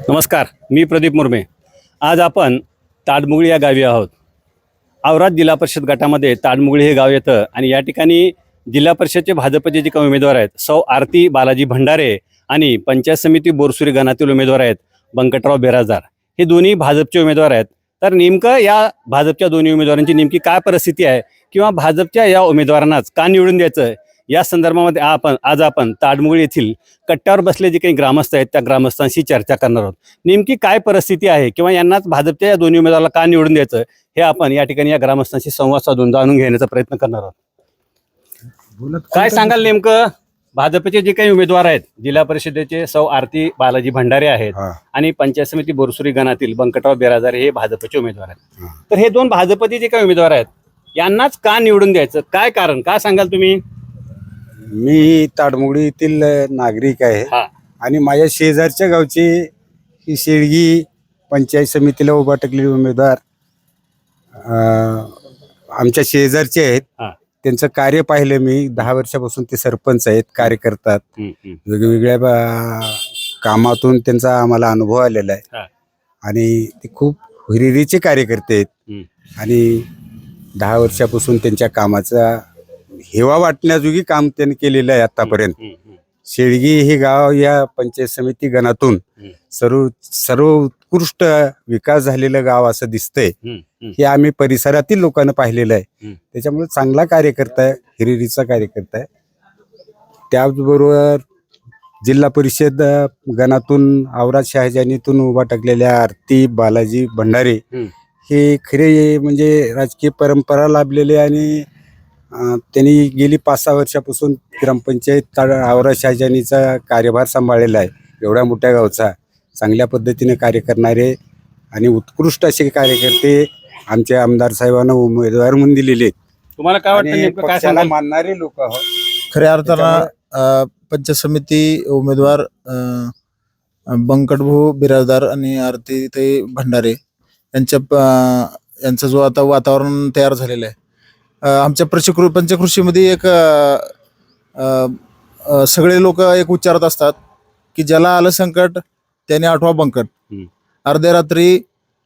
नमस्कार, मी प्रदीप मुर्मे. आज आपण ताडमुगळी या गावी आहोत. औराद जिल्हा परिषद गटामध्ये ताडमुगळी हे गाव येतं आणि या ठिकाणी जिल्हा परिषदचे भाजपचे जे काही उमेदवार आहेत सौ आरती बालाजी भंडारे आणि पंचायत समिती बोरसुरी गणातील उमेदवार आहेत बंकटराव बिराजदार. हे दोन्ही भाजपचे उमेदवार आहेत. तर नेमकं या भाजपच्या दोन्ही उमेदवारांची नेमकी काय परिस्थिती आहे किंवा भाजपच्या या उमेदवारांनाच का निवडून द्यायचं या संदर्भामध्ये आज आपण ताडमुगळी येथील कट्ट्यावर बसले जे काही ग्रामस्थ आहेत त्या ग्रामस्थांशी चर्चा करणार आहोत. नेमकी काय परिस्थिती आहे किंवा यांनाच भाजपच्या या दोन्ही उमेदवाराला का निवडून द्यायचं हे आपण या ठिकाणी या ग्रामस्थांशी संवाद साधून जाणून घेण्याचा प्रयत्न करणार आहोत. काय सांगाल नेमकं, भाजपचे जे काही उमेदवार आहेत जिल्हा परिषदेचे सौ आरती बालाजी भंडारे आहेत आणि पंचायत समिती बोरसुरी गणातील बंकटराव बिराजदार हे भाजपचे उमेदवार आहेत. तर हे दोन भाजपचे जे काही उमेदवार आहेत यांनाच का निवडून द्यायचं, काय कारण, काय सांगाल तुम्ही? मी ताडमुगडी येथील नागरिक आहे आणि माझ्या शेजारच्या गावची ही शेळगी पंचायत समितीला उभा टाकलेले उमेदवार आमच्या शेजारचे आहेत. त्यांचं कार्य पाहिलं मी. 10 वर्षापासून ते सरपंच आहेत, कार्य करतात. वेगवेगळ्या कामातून त्यांचा आम्हाला अनुभव आलेला आहे आणि ते खूप हिरिरीचे कार्यकर्ते आहेत आणि 10 वर्षापासून त्यांच्या कामाचा हेवा वाटण्याजोगी काम त्यांनी केलेलं आहे आतापर्यंत. शेळगी हे गाव या पंचायत समिती गणातून सर्व उत्कृष्ट विकास झालेलं गाव असं दिसतंय. हे आम्ही परिसरातील लोकांना पाहिलेलं आहे. त्याच्यामुळे चांगला कार्यकर्ता आहे, हिरिरीचा कार्यकर्ता आहे. त्याचबरोबर जिल्हा परिषद गणातून औराद शहाजानीतून उभा टाकलेल्या आरती बालाजी भंडारे हे खरे म्हणजे राजकीय परंपरा लाभलेले आणि त्यांनी गेली 5-6 वर्षापासून ग्रामपंचायत औराद शहाजानीचा कार्यभार सांभाळलेला आहे. एवढ्या मोठ्या गावचा चांगल्या पद्धतीने कार्य करणारे आणि उत्कृष्ट असे कार्यकर्ते आमच्या आमदार साहेबांना उमेदवार म्हणून दिलेले आहेत. तुम्हाला काय वाटतं, पक्षाला मानणारे लोक आहोत. खऱ्या अर्थानं पंचायत समिती उमेदवार बंकटभाऊ बिराजदार आणि आरती भंडारे यांचा जो आता वातावरण तयार झालेलं आहे. आमच्या पंचकृषीमध्ये एक सगळे लोक एक उच्चारत असतात की ज्याला आलं संकट त्याने आठवा बंकट. अर्ध्या रात्री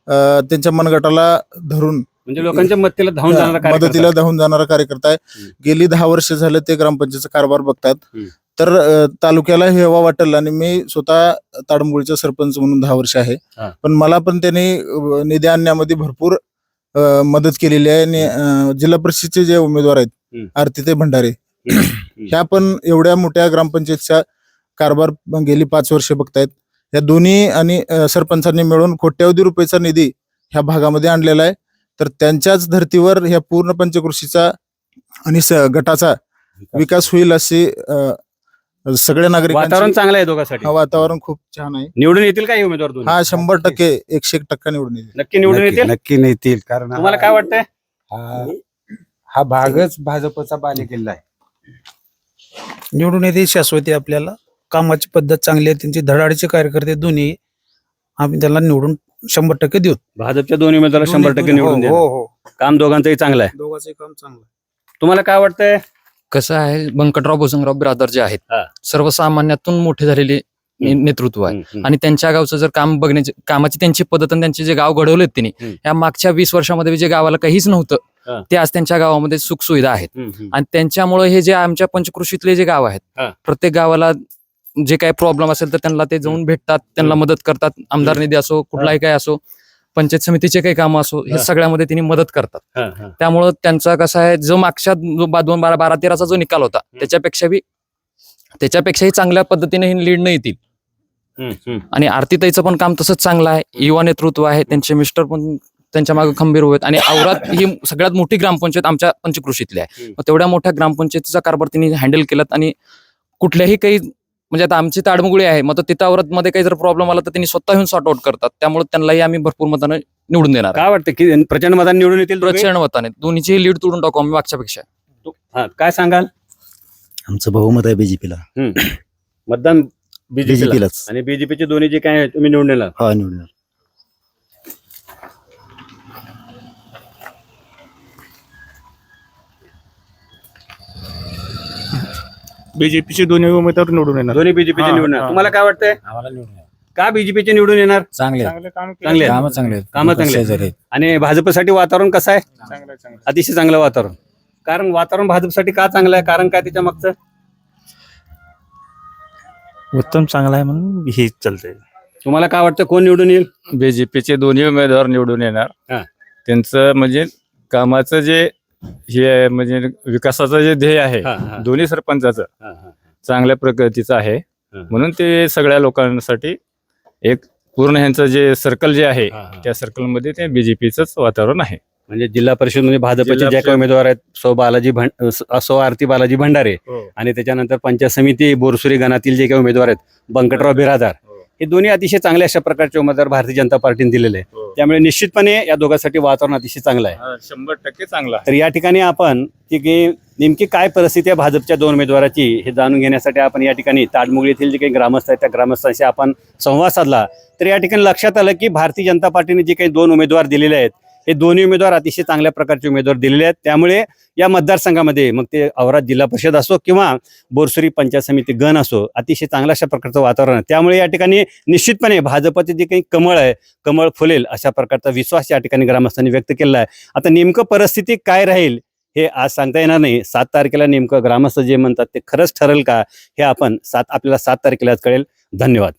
त्यांच्या मनगटाला धरून म्हणजे लोकांच्या मदतीला धावून जाणारा कार्यकर्ता आहे. गेली 10 वर्ष झाले ते ग्रामपंचायतचा कारभार बघतात. तर तालुक्याला हेवा वाटेल आणि मी स्वतः ताडमुगळीचा सरपंच म्हणून 10 वर्ष आहे. पण मला पण त्यांनी निधी आणण्यामध्ये भरपूर मदत केलेली आहे. आणि जिल्हा परिषदचे जे उमेदवार आहेत आरती भंडारे ह्या पण एवढ्या मोठ्या ग्रामपंचायतचा कारभार गेली 5 वर्ष बघतायत. या दोन्ही आणि सरपंचांनी मिळून कोट्यवधी रुपयाचा निधी ह्या भागामध्ये आणलेला आहे. तर त्यांच्याच धर्तीवर ह्या पूर्ण पंचकृषीचा आणि गटाचा विकास होईल असे सगळ्या नागरिक. वातावरण चांगलं आहे दोघांसाठी. वातावरण खूप छान आहे. निवडून येतील काही उमेदवार? 100% 101% निवडून येतील. नक्की निवडून येतील. नक्की येतील. कारण तुम्हाला काय वाटतंय? हा भागच भाजपचा बालेकिल्ला आहे. निवडून येते शाश्वती. आपल्याला कामाची पद्धत चांगली आहे, त्यांचे धडाडीचे कार्यकर्ते दोन्ही आम्ही त्यांना निवडून 100% देऊ. भाजपच्या दोन्ही उमेदवाराला 100% निवडून द्या. हो, काम दोघांचंही चांगलं आहे. दोघांचे काम चांगलं आहे. तुम्हाला काय वाटतंय? कसं आहे, बंकटराव भोसंगराव बिराजदार जे आहेत सर्वसामान्यातून मोठे झालेले नेतृत्व आहे आणि त्यांच्या गावचं जर काम बघण्याची कामाची त्यांची पद्धत आणि त्यांचे जे गाव घडवलेत त्यांनी या मागच्या 20 वर्षामध्ये जे गावाला काहीच नव्हतं ते आज त्यांच्या गावामध्ये सुख सुविधा आहेत. आणि त्यांच्यामुळे हे जे आमच्या पंचकृषीतले जे गाव आहेत प्रत्येक गावाला जे काही प्रॉब्लेम असेल तर त्यांना ते जाऊन भेटतात, त्यांना मदत करतात. आमदार निधी असो, कुठलाही काय असो, पंचायत समितीचे काही काम असो, हे सगळ्यामध्ये त्यांनी मदत करतात. त्यामुळं त्यांचा कसं आहे, जो मागच्या 2012-13चा जो निकाल होता त्याच्यापेक्षाही चांगल्या पद्धतीने हे लीड न येतील. आणि आरतीताईचं पण काम तसंच चांगलं आहे. युवा नेतृत्व आहे, त्यांचे मिस्टर पण त्यांच्या मागे खंबीर आहेत. आणि औराद ही सगळ्यात मोठी ग्रामपंचायत आमच्या पंचकृषीतली आहे. तेवढ्या मोठ्या ग्रामपंचायतीचा कारभार त्यांनी हँडल केलात आणि कुठल्याही काही म्हणजे आता आमची ताडमुगळी आहे मग तिथं औराद मध्ये काही जर प्रॉब्लेम आला तर त्यांनी स्वतः येऊन सॉर्ट आउट करतात. त्यामुळे त्यांनाही आम्ही भरपूर मताने निवडून देणार. काय वाटतं की प्रचंड मताने निवडून येतील? प्रचंड मताने दोन्हीची लीड तोडून टाकू आम्ही मागच्या पेक्षा. काय सांगाल? आमचं बहुमत आहे बीजेपीला. मतदान बीजेपीलाच. आणि बीजेपीचे दोन्ही जे काय तुम्ही निवडून येणार? हा, निवडणार. बीजेपीचे दोन्ही उमेदवार निवडून येणार. दोन्ही बीजेपीचे निवडणार. तुम्हाला काय वाटतंय? आम्हाला निवडणार. का बीजेपीचे निवडून येणार? चांगले चांगले काम चांगले कामं चांगले आहेत. आणि भाजपसाठी वातावरण कसं आहे? अतिशय चांगलं वातावरण. कारण वातावरण भाजपसाठी का चांगलं आहे? कारण काय त्याच्या मागचं? उत्तम चांगला आहे म्हणून हे चालतंय. तुम्हाला काय वाटतं कोण निवडून येईल? बीजेपीचे दोन्ही उमेदवार निवडून येणार. हा. त्यांचं म्हणजे कामाचं जे हे आहे, म्हणजे विकासाचं जे ध्येय आहे हा, हा, दोन्ही सरपंचाचं हा, हा. चांगल्या प्रगतीचं आहे. हा. म्हणून ते सगळ्या लोकांसाठी एक पूर्ण ह्यांचं जे सर्कल जे आहे हा, हा. त्या सर्कलमध्ये ते बीजेपीचंच वातावरण आहे. म्हणजे जिल्हा परिषद मध्ये भाजपचे जिल्हा जे काही परिषद- उमेदवार आहेत सौ आरती बालाजी भंडारे आणि त्याच्यानंतर पंचायत समिती बोरसुरी गणातील जे काही उमेदवार आहेत बंकटराव बिरादार, हे दोन्ही अतिशय चांगले अशा प्रकारचे उमेदवार भारतीय जनता पार्टीने दिलेले आहे. त्यामुळे निश्चितपणे या दोघांसाठी वातावरण अतिशय चांगलं आहे. 100% चांगला आहे. तर या ठिकाणी आपण की नेमकी काय परिस्थिती आहे भाजपच्या दोन उमेदवाराची हे जाणून घेण्यासाठी आपण या ठिकाणी ताडमुगळी येथील जे काही ग्रामस्थ आहेत त्या ग्रामस्थांशी आपण संवाद साधला. तर या ठिकाणी लक्षात आलं की भारतीय जनता पार्टीने जे काही दोन उमेदवार दिलेले आहेत हे दोन्ही उमेदवार अतिशय चांगल्या प्रकारचे उमेदवार दिलेले आहेत. त्यामुळे या मतदारसंघामध्ये मग ते औराद जिल्हा परिषद असो किंवा बोरसुरी पंचायत समिती गण असो अतिशय चांगल्या अशा प्रकारचं वातावरण आहे. त्यामुळे या ठिकाणी निश्चितपणे भाजपचे जे काही कमळ आहे कमळ फुलेल अशा प्रकारचा विश्वास या ठिकाणी ग्रामस्थांनी व्यक्त केला आहे. आता नेमकं परिस्थिती काय राहील हे आज सांगता येणार नाही. 7 तारखेला नेमकं ग्रामस्थ जे म्हणतात ते खरंच ठरेल का हे आपण आपल्याला 7 तारखेलाच कळेल. धन्यवाद.